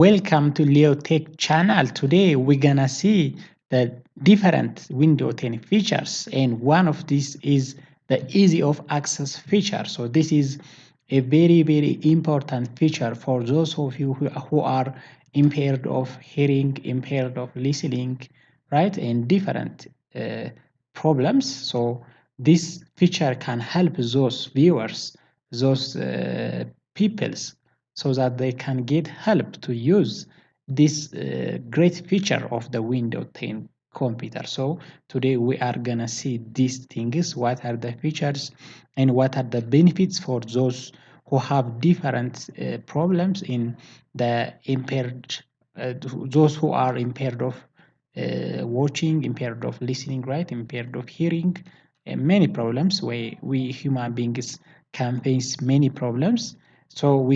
Welcome to Leo Tech channel. Today we're gonna see the different window 10 features, and one of these is the easy of access feature. So this is a very important feature for those of you who are impaired of hearing, impaired of listening, right, and different problems. So this feature can help those viewers, those peoples, so that they can get help to use this great feature of the Windows 10 computer. So today we are gonna see these things, what are the features and what are the benefits for those who have different problems in the impaired, those who are impaired of watching, impaired of listening, right, impaired of hearing, many problems where we human beings can face many problems. So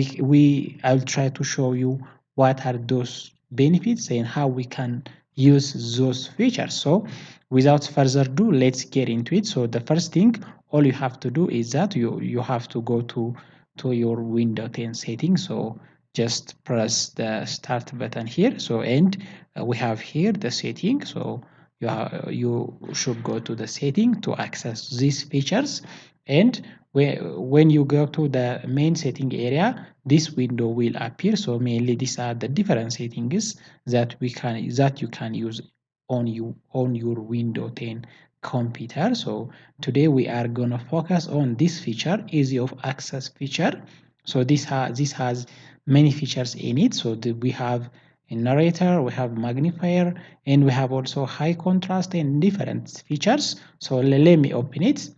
I'll try to show you what are those benefits and how we can use those features. So without further ado, let's get into it. So the first thing, all you have to do is that you have to go to your Windows 10 settings. So just press the start button here. So and we have here the setting. So you should go to the setting to access these features, and when you go to the main setting area, this window will appear. So mainly these are the different settings that you can use on your Windows 10 computer. So today we are gonna focus on this feature, easy of access feature. So this has many features in it. So we have a narrator, we have magnifier, and we have also high contrast and different features. So let me open it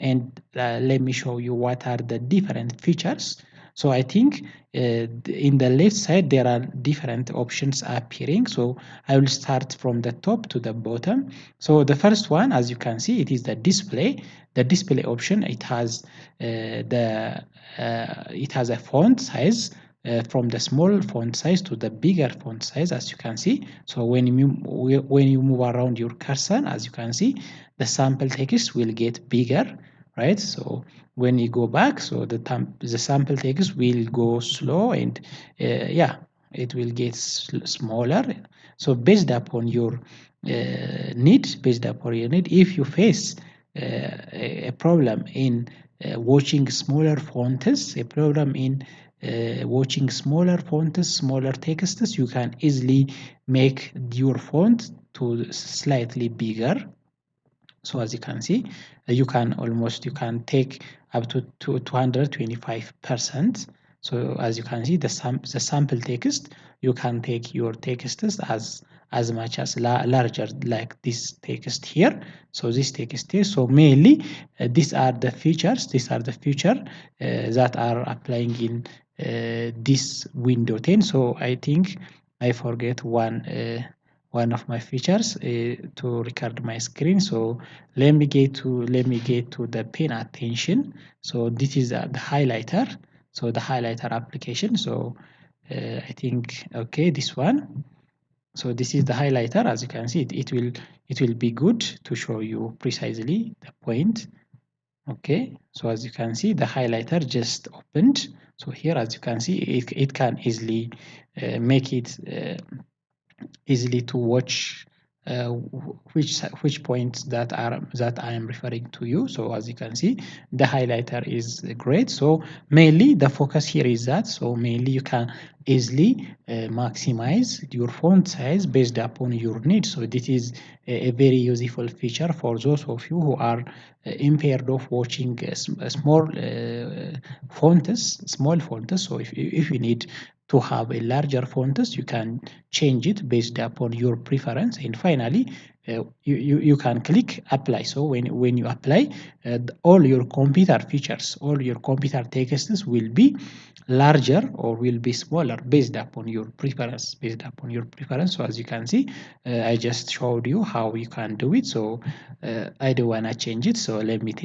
and let me show you what are the different features. So I think in the left side there are different options appearing. So I will start from the top to the bottom. So the first one, as you can see, it is the display. The display option, it has a font size, from the small font size to the bigger font size, as you can see. So when you move around your cursor, as you can see, the sample text will get bigger, right? So when you go back, so the sample text will go slow, and yeah, it will get smaller. So based upon your need, if you face a problem in watching smaller fonts, a problem in watching smaller fonts, smaller texts, you can easily make your font to slightly bigger. So as you can see, you can take up to 225%. So as you can see, the sample text, you can take your texts as much as larger, like this text here. So this text here. So mainly these are the features. These are the feature that are applying in this Windows 10. So I think I forget one of my features to record my screen. So let me get to the pin attention. So this is the highlighter. So the highlighter application. So I think, okay, this one. So this is the highlighter. As you can see, it will be good to show you precisely the point. Okay, so as you can see, the highlighter just opened. So here, as you can see, it can easily make it easily to watch which points that I am referring to you. So as you can see, the highlighter is great. So mainly the focus here is that, so mainly you can easily maximize your font size based upon your needs. So this is a very useful feature for those of you who are impaired of watching small fonts. So if you need to have a larger fonts, you can change it based upon your preference. And finally, you can click apply. So when you apply, all your computer features, all your computer texts will be larger or will be smaller based upon your preference. So as you can see, I just showed you how you can do it. So I don't want to change it, so let me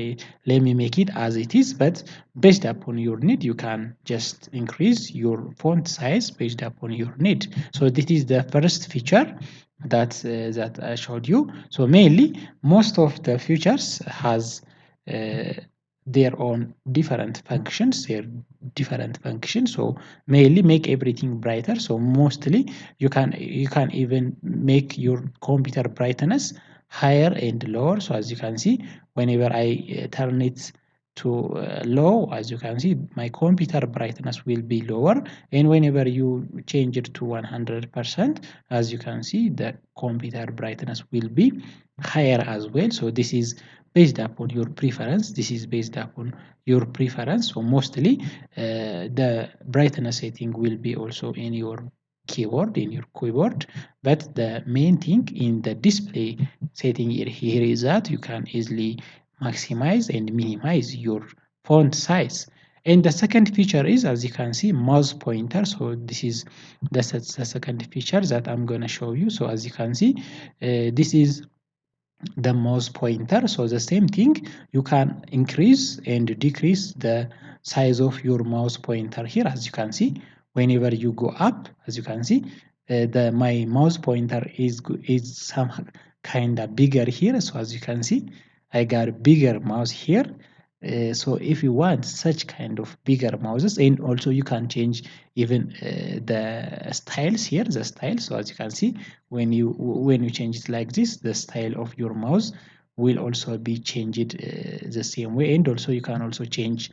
make it as it is. But based upon your need, you can just increase your font size based upon your need. So this is the first feature that I showed you. So mainly most of the features has uh, their own different functions, so mainly make everything brighter. So mostly you can even make your computer brightness higher and lower. So as you can see, whenever I turn it to low, as you can see, my computer brightness will be lower, and whenever you change it to 100%, as you can see, the computer brightness will be higher as well. So this is based upon your preference. So mostly the brightness setting will be also in your keyboard, but the main thing in the display setting here is that you can easily maximize and minimize your font size. And the second feature is, as you can see, mouse pointer. So this is the second feature that I'm going to show you. So as you can see, this is the mouse pointer. So the same thing, you can increase and decrease the size of your mouse pointer here. As you can see, whenever you go up, as you can see, the my mouse pointer is some kind of bigger here. So as you can see, I got a bigger mouse here. So if you want such kind of bigger mouses, and also you can change even the styles here, the style. So as you can see, when you change it like this, the style of your mouse will also be changed the same way. And also you can also change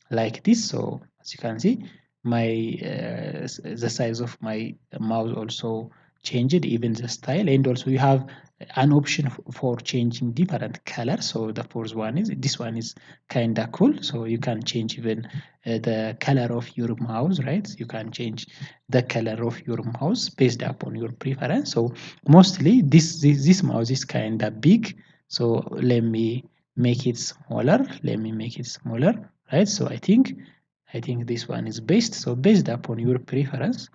like this. So as you can see, my the size of my mouse also changed, even the style. And also you have an option for changing different colors. So the first one is this one is kind of cool. So you can change even the color of your mouse, right? You can change the color of your mouse based upon your preference. So mostly this mouse is kind of big. So let me make it smaller. Right? So I think this one is best. So based upon your preference,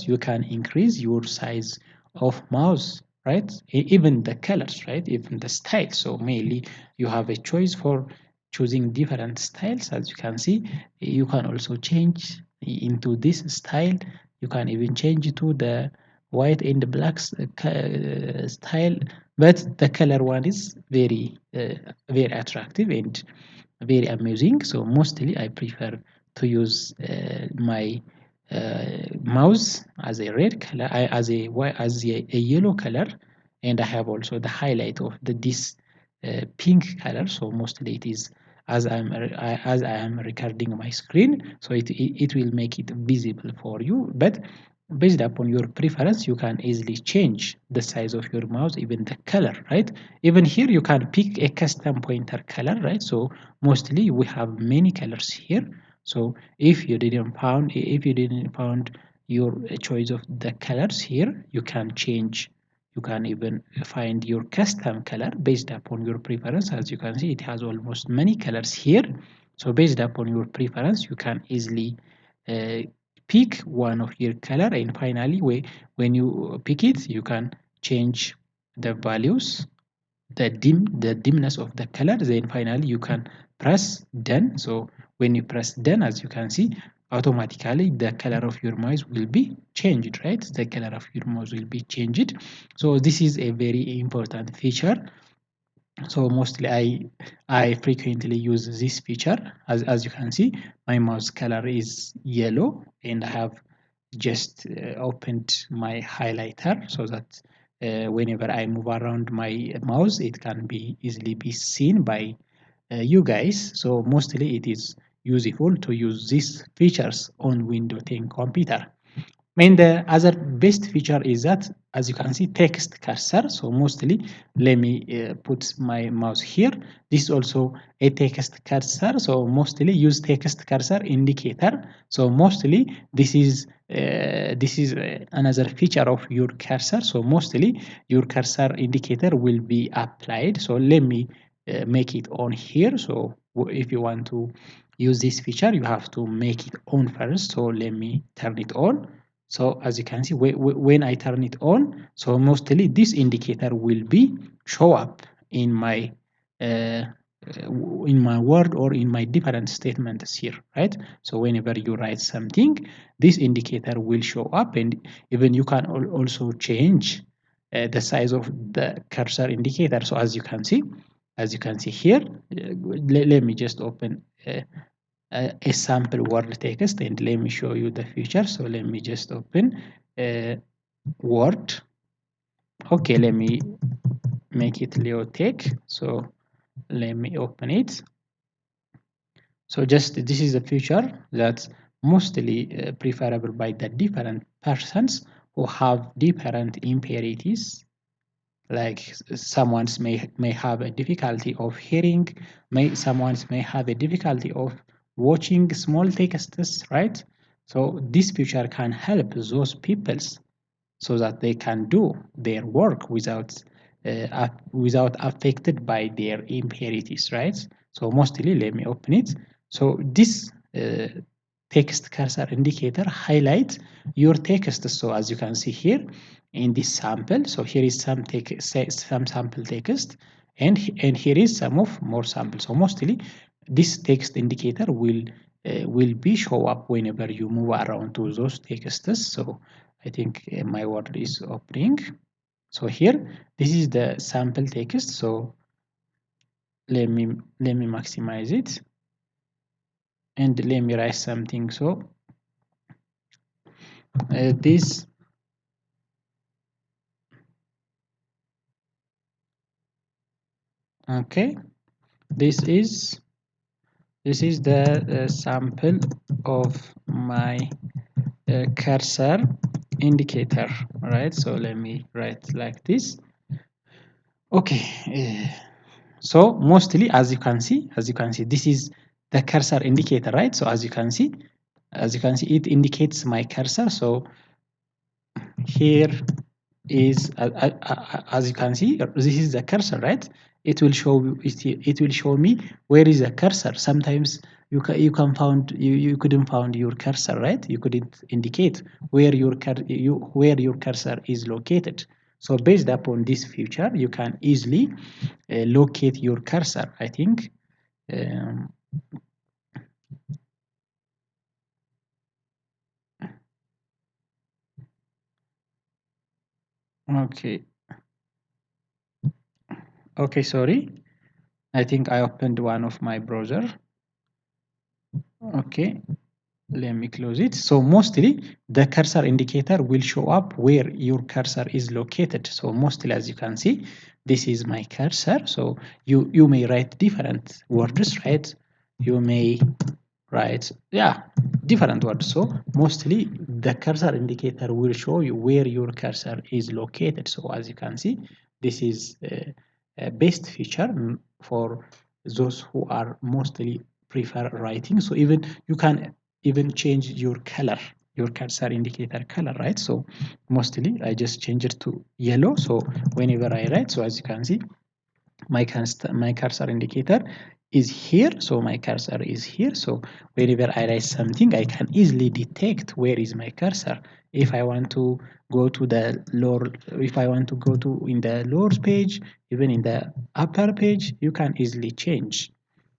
you can increase your size of mouse, right? Even the colors, right? Even the style. So mainly you have a choice for choosing different styles. As you can see, you can also change into this style. You can even change it to the white and the black style, but the color one is very attractive and very amusing. So mostly I prefer to use my mouse as a red color, as a yellow color, and I have also the highlight of this pink color. So mostly it is as I am recording my screen, so it will make it visible for you. But based upon your preference, you can easily change the size of your mouse, even the color, right? Even here you can pick a custom pointer color, right? So mostly we have many colors here. So if you didn't found your choice of the colors here, you can change. You can even find your custom color based upon your preference. As you can see, it has almost many colors here. So based upon your preference, you can easily uh, pick one of your color, and finally when you pick it, you can change the values, the dimness of the color. Then finally you can press done. So when you press done, as you can see, automatically the color of your mouse will be changed, right? The color of your mouse will be changed. So this is a very important feature. So mostly I frequently use this feature. As you can see, my mouse color is yellow, and I have just opened my highlighter so that whenever I move around my mouse, it can be easily be seen by you guys. So mostly it is useful to use these features on Windows 10 computer. And the other best feature is that, as you can see, text cursor. So mostly, let me put my mouse here. This is also a text cursor. So mostly use text cursor indicator. So mostly this is another feature of your cursor. So mostly your cursor indicator will be applied. So let me make it on here. So if you want to use this feature, you have to make it on first. So let me turn it on. So as you can see, when I turn it on, so mostly this indicator will be show up in my uh, word or in my different statements here, right? So whenever you write something, this indicator will show up, and even you can also change the size of the cursor indicator. So as you can see, as you can see here. Let me just open a sample word text and let me show you the feature. So let me just open Word. Okay, let me make it Leo Tech. So let me open it. So just this is a feature that's mostly preferable by the different persons who have different impurities. Like someone's may have a difficulty of hearing, someone's may have a difficulty of watching small texts, right? So this feature can help those peoples so that they can do their work without affected by their impurities, right? So mostly, let me open it. So this text cursor indicator highlights your text. So as you can see here in this sample, so here is some sample text, and here is some of more samples. So mostly, this text indicator will be show up whenever you move around to those texts. So I think my word is opening. So here, this is the sample text. So let me maximize it and let me write something. So this okay, this is the sample of my cursor indicator. All right, so let me write like this. Okay, so mostly as you can see, this is the cursor indicator, right? So as you can see, it indicates my cursor. So here is as you can see, this is the cursor, right? It will show me where is the cursor. Sometimes you can found you couldn't found your cursor, right? You couldn't indicate where where your cursor is located. So based upon this feature, you can easily locate your cursor, I think. um, okay, sorry, I think I opened one of my browser. Okay, let me close it. So mostly the cursor indicator will show up where your cursor is located. So mostly, as you can see, this is my cursor. So you may write different words, right? You may write, yeah, different words. So mostly the cursor indicator will show you where your cursor is located. So as you can see, this is a best feature for those who are mostly prefer writing. So even you can even change your color, your cursor indicator color, right? So mostly I just change it to yellow. So whenever I write, so as you can see, my cursor indicator is here. So my cursor is here. So whenever I write something, I can easily detect where is my cursor. If I want to go to the lower, if I want to go to in the lower page, even in the upper page, you can easily change.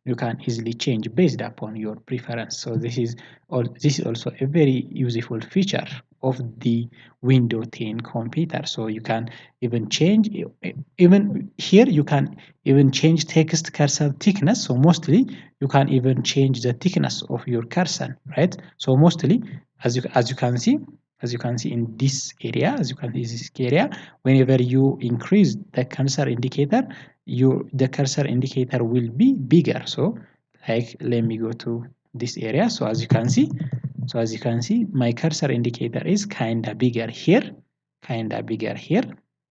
You can easily change based upon your preference. So this is also a very useful feature of the Windows 10 computer. So you can even change, even here you can even change text cursor thickness. So mostly you can even change the thickness of your cursor, right? So mostly, as you can see, in this area, whenever you increase the cursor indicator, the cursor indicator will be bigger. So like, let me go to this area. So as you can see, my cursor indicator is kinda bigger here,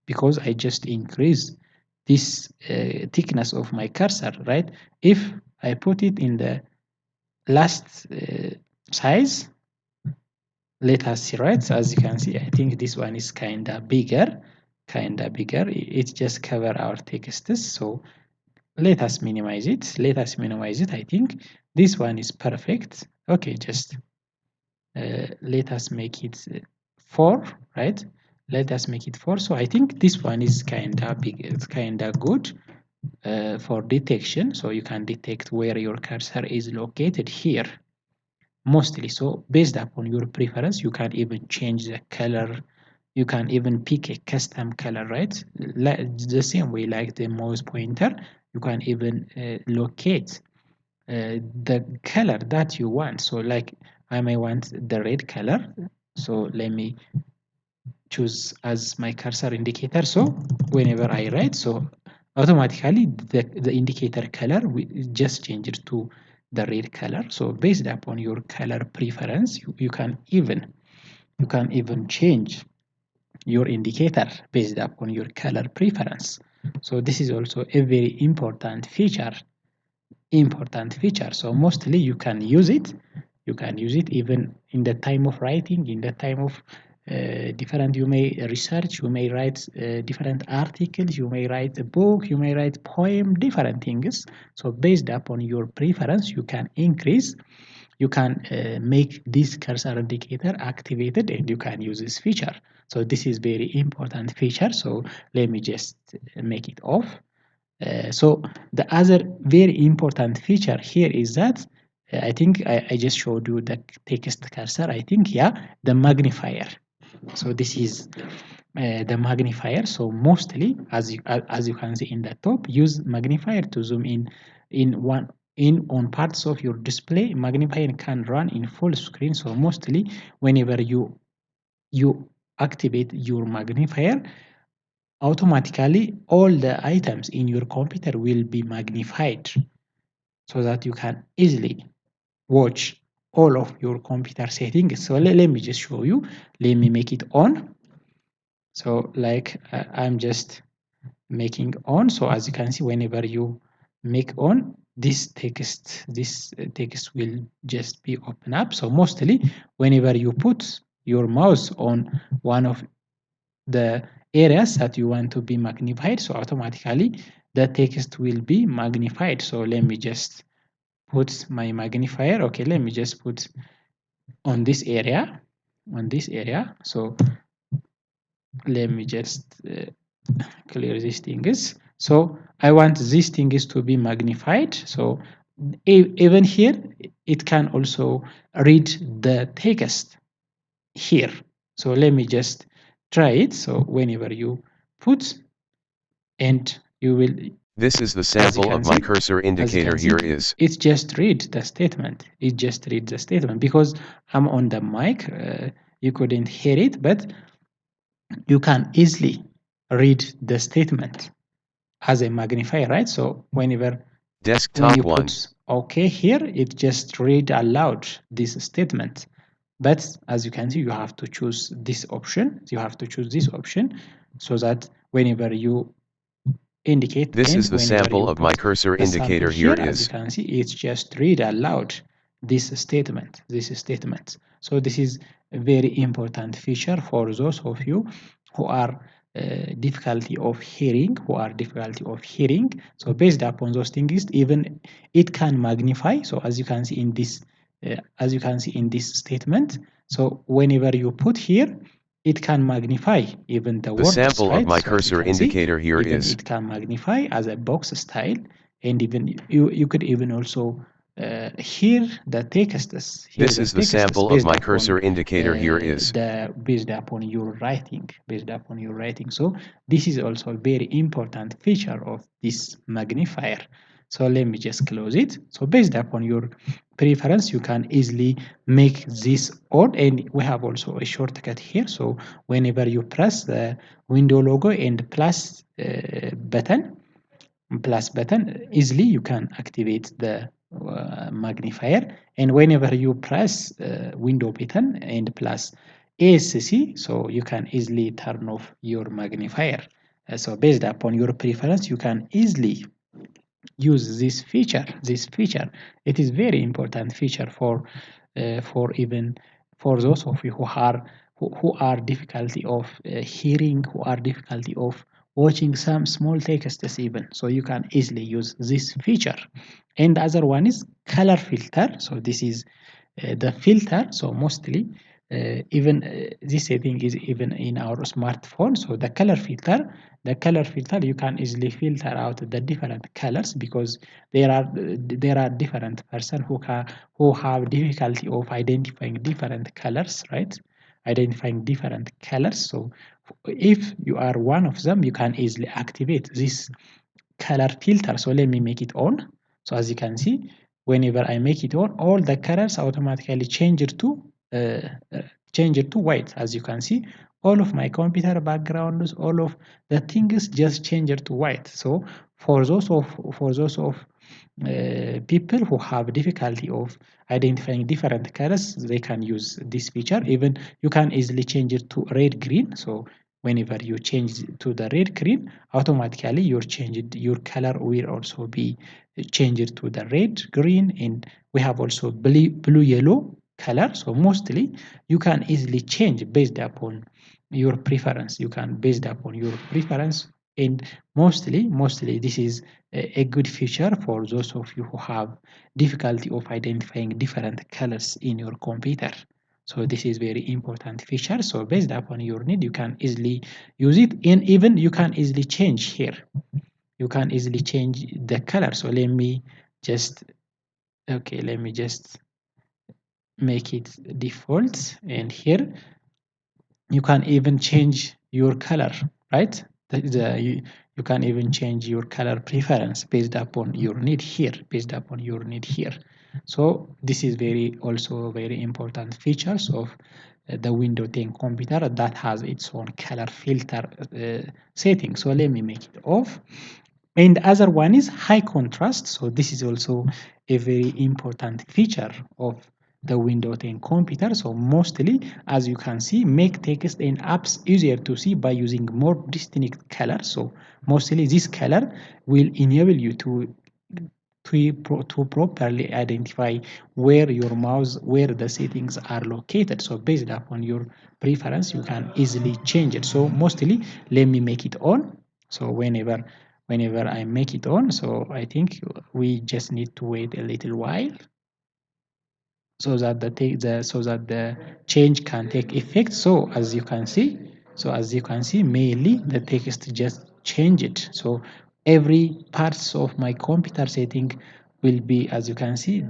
because I just increased this thickness of my cursor, right? If I put it in the last size, let us see, right? So as you can see, I think this one is kinda bigger, it just cover our texts. So let us minimize it, I think this one is perfect. Okay, just let us make it 4, right? Let us make it 4. So I think this one is kinda big, it's kinda good for detection. So you can detect where your cursor is located here mostly. So based upon your preference, you can even change the color. You can even pick a custom color, right? Like the same way like the mouse pointer, you can even locate the color that you want. So like I may want the red color, so let me choose as my cursor indicator. So whenever I write, so automatically the indicator color will just change it to the red color. So based upon your color preference, you can even change your indicator based upon your color preference. So this is also a very important feature. So mostly you can use it even in the time of writing, in the time of different, you may research, you may write different articles, you may write a book, you may write poem, different things. So based upon your preference, you can make this cursor indicator activated, and you can use this feature. So this is very important feature. So let me just make it off. So the other very important feature here is that I think I just showed you the text cursor. I think, yeah, the magnifier. So this is the magnifier. So mostly, as you can see in the top, use magnifier to zoom in on parts of your display. Magnifier can run in full screen. So mostly, whenever you activate your magnifier, automatically all the items in your computer will be magnified so that you can easily watch all of your computer settings. So let me just show you. Let me make it on. So like I'm just making on. So as you can see, whenever you make on, this text will just be open up. So mostly whenever you put your mouse on one of the areas that you want to be magnified, so automatically the text will be magnified. So let me just put my magnifier. Okay, let me just put on this area, so let me just clear these things. So I want these things to be magnified. So even here it can also read the text here. So let me just try it. So whenever you put, and you will, This is the sample of my cursor indicator. Here is. It's just read the statement. It just reads the statement. Because I'm on the mic, you couldn't hear it, but you can easily read the statement as a magnifier, right? So whenever Desktop when you 1. put OK here, it just read aloud this statement. But as you can see, you have to choose this option. You have to choose this option so that whenever you indicate, This and is the whenever sample you of my put cursor the sample indicator. Here here, as you is. can see, it's just read aloud this statement. So this is a very important feature for those of you who are difficulty of hearing, so based upon those things, even it can magnify. So as you can see in this statement, so whenever you put here, it can magnify even the words, sample right? of my So as you cursor can see, indicator here even is. it can magnify as a box style, and even you could even also hear the text. This is the sample of my cursor indicator. Here is. Based upon your writing, So this is also a very important feature of this magnifier. So let me just close it. So based upon your preference, you can easily make this on, and we have also a shortcut here. So whenever you press the window logo and plus button, easily you can activate the magnifier. And whenever you press window button and plus ASC, so you can easily turn off your magnifier. So based upon your preference, you can easily use this feature. It is very important feature for even for those of you who are difficulty of hearing, who are difficulty of watching some small texts even. So you can easily use this feature. And the other one is color filter. So this is the filter. So mostly even this setting is even in our smartphone. So the color filter, you can easily filter out the different colors, because there are different person who have difficulty of identifying different colors, right? Identifying different colors. So if you are one of them, you can easily activate this color filter. So let me make it on. So as you can see, whenever I make it on, all the colors automatically change it to white. As you can see, all of my computer backgrounds, all of the things just change it to white. So for those of people who have difficulty of identifying different colors, they can use this feature. Even you can easily change it to red green. So whenever you change to the red green, automatically your color will also be changed to the red green. And we have also blue yellow color. So mostly you can easily change based upon your preference. You can based upon your preference. And mostly this is a good feature for those of you who have difficulty of identifying different colors in your computer. So this is very important feature. So based upon your need, you can easily use it. And even you can easily change here. You can easily change the color. So let me just make it default. And here you can even change your color, right? You can even change your color preference based upon your need here, So this is also very important features of the Windows 10 computer that has its own color filter setting. So let me make it off. And the other one is high contrast. So this is also a very important feature of the Windows 10 computer. So mostly, as you can see, make text and apps easier to see by using more distinct colors. So mostly this color will enable you to properly identify where the settings are located. So based upon your preference, you can easily change it. So mostly, let me make it on. So whenever I make it on, so I think we just need to wait a little while so that the change can take effect. So as you can see, mainly the text just change it. So every parts of my computer setting will be, as you can see,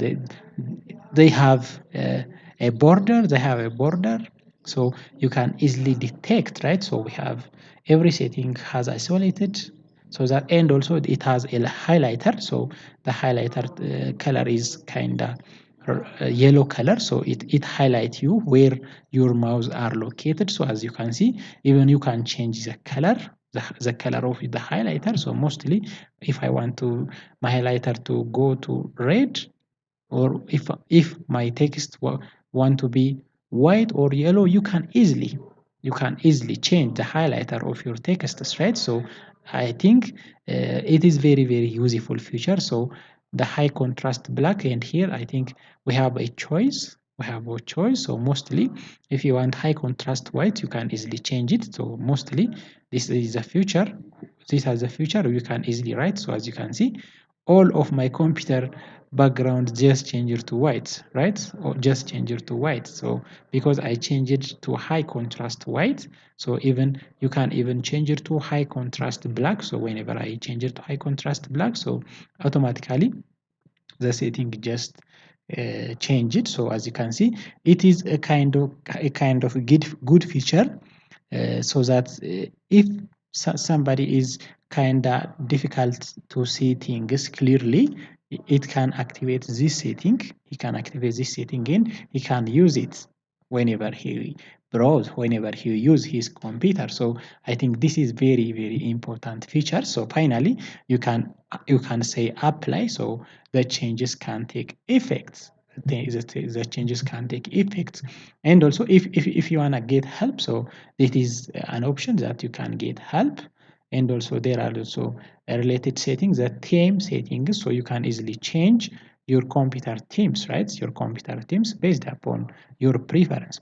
they have a border, so you can easily detect, right? So we have every setting has isolated, so that, and also it has a highlighter. So the highlighter color is kind of yellow color, so it highlights you where your mouse are located. So as you can see, even you can change the color, the color of the highlighter. So mostly if I want to my highlighter to go to red, or if my text want to be white or yellow, you can easily change the highlighter of your text, right? So I think it is very useful feature. So the high contrast black, and here I think we have a choice. So mostly if you want high contrast white, you can easily change it. So mostly this has a feature you can easily write. So as you can see, all of my computer background just change it to white, right? Or just change it to white. So because I change it to high contrast white, so even you can even change it to high contrast black. So whenever I change it to high contrast black, so automatically the setting just change it. So as you can see, it is a kind of good feature, so that if somebody is kind of difficult to see things clearly, it can activate this setting. He can activate this setting and he can use it whenever he browse, whenever he use his computer. So I think this is very important feature. So finally, you can say apply, so the changes can take effect. The changes can take effect. And also if you want to get help, so it is an option that you can get help. And also there are also related settings, the theme settings, so you can easily change your computer themes, right? Your computer themes based upon your preference.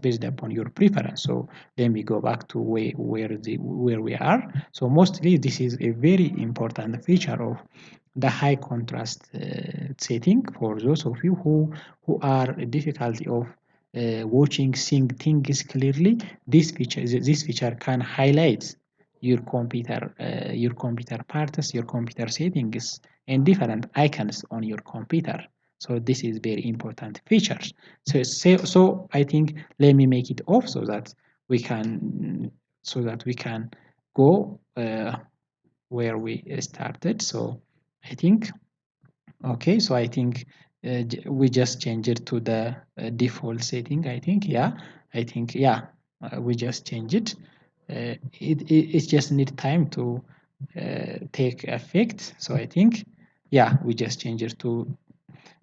So let me go back to where we are. So mostly this is a very important feature of the high contrast setting. For those of you who are difficulty of seeing things clearly, this feature can highlight your computer parts, your computer settings, and different icons on your computer. So this is very important features. So I think let me make it off so that we can go where we started. So I think, okay, so I think we just change it to the default setting. I think, yeah, yeah, we just change it. It just need time to take effect. So I think, yeah, we just change it to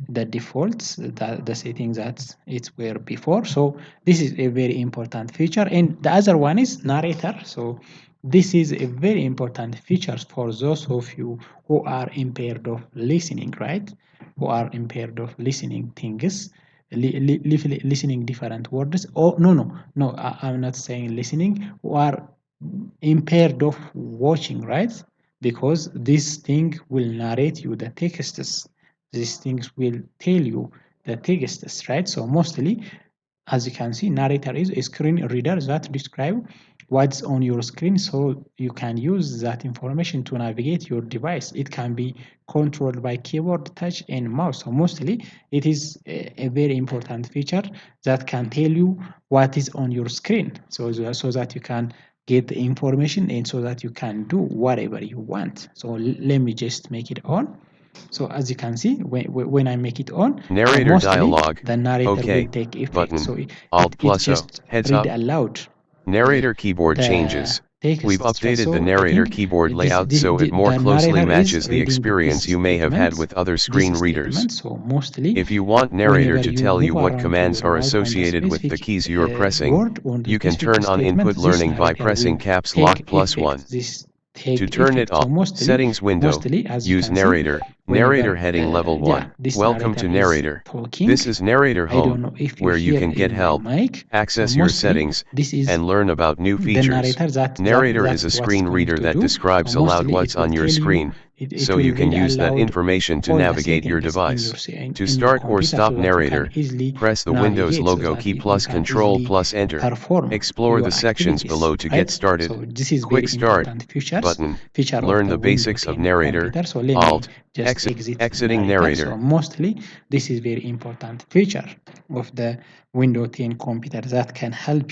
the defaults, the settings that it were before. So this is a very important feature, and the other one is narrator. So this is a very important feature for those of you who are impaired of listening, right? Who are impaired of listening things, listening different words. Oh, no, I'm not saying listening. Who are impaired of watching, right? Because this thing will narrate you the texts. These things will tell you the texts, right? So mostly, as you can see, narrator is a screen reader that describe what's on your screen, so you can use that information to navigate your device. It can be controlled by keyboard, touch, and mouse. So mostly, it is a very important feature that can tell you what is on your screen, so that you can get the information and so that you can do whatever you want. So let me just make it on. So as you can see, when I make it on, so Narrator mostly dialog. the narrator will OK. take effect. So Button. Alt it plus O. just Heads read up. aloud Narrator keyboard the changes. We've text, right? updated the So I narrator think keyboard layout so it more the closely narrator is matches the reading experience you may have had with other screen this readers. statement. So mostly, If you want narrator whenever to you tell you move what around to commands your are mouse on the associated with the specific keys you're pressing, word, on the you can specific turn on statement, input this learning by narrator will pressing caps lock take +1. effect. This To take turn it effect. off, So settings window, mostly, as you use can see, narrator, narrator whenever heading level yeah, 1. this Welcome narrator to is narrator. talking. This is narrator I don't home, know if you where you hear can get in my help, mic. So access your mostly, settings, this is and learn about new the features. narrator Narrator is that's a what it's screen going reader to that do. So describes aloud mostly what's it will on your tell you, screen, it so will you can read use that aloud information to all the navigate your settings device. To in your start or computer, stop so that you can narrator, easily press the Windows navigate, so logo that key you plus can Control easily plus Enter. perform Explore your the sections activities, below to get right? started. So this is Quick very start. important Button. feature of Learn the the Windows basics of 10 narrator. computer. So let me Alt. just exit Exiting narrator. So narrator. mostly this is very important feature of the Windows 10 computer that can help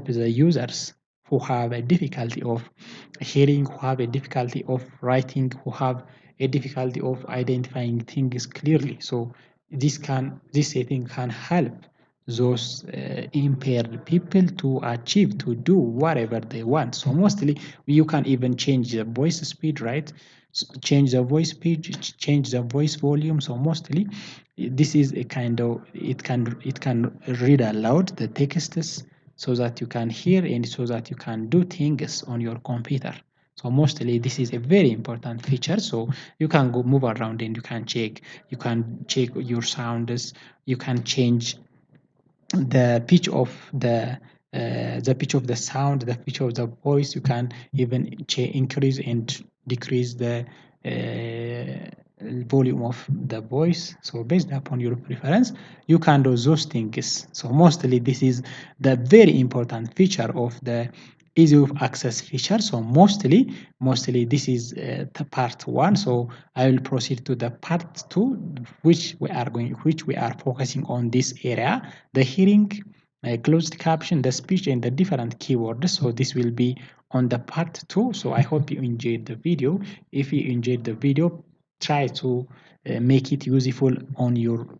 the users who have a difficulty of hearing, who have a difficulty of writing, who have a difficulty of identifying things clearly. So this setting can help those impaired people to achieve, to do whatever they want. So mostly you can even change the voice speed, right? Change the voice speed, change the voice volume. So mostly this is a kind of, it can read aloud the texts so that you can hear and so that you can do things on your computer. So mostly this is a very important feature. So you can go move around and you can check your sounds, you can change the pitch of the pitch of the sound, the pitch of the voice. You can even increase and decrease the volume of the voice. So based upon your preference, you can do those things. So mostly this is the very important feature of the easy of access feature. So mostly this is the part one. So I will proceed to the part two, which we are focusing on this area, the hearing, closed caption, the speech, and the different keywords. So this will be on the part two. So I hope you enjoyed the video. If you enjoyed the video, try to make it useful on your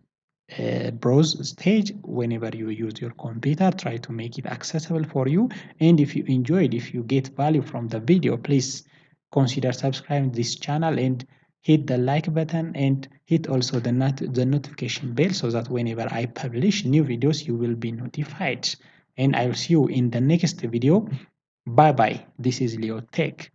browse stage. Whenever you use your computer, try to make it accessible for you. And if you enjoyed, if you get value from the video, please consider subscribing this channel and hit the like button and hit also the notification bell, so that whenever I publish new videos you will be notified. And I will see you in the next video. Bye bye. This is Leo Tech.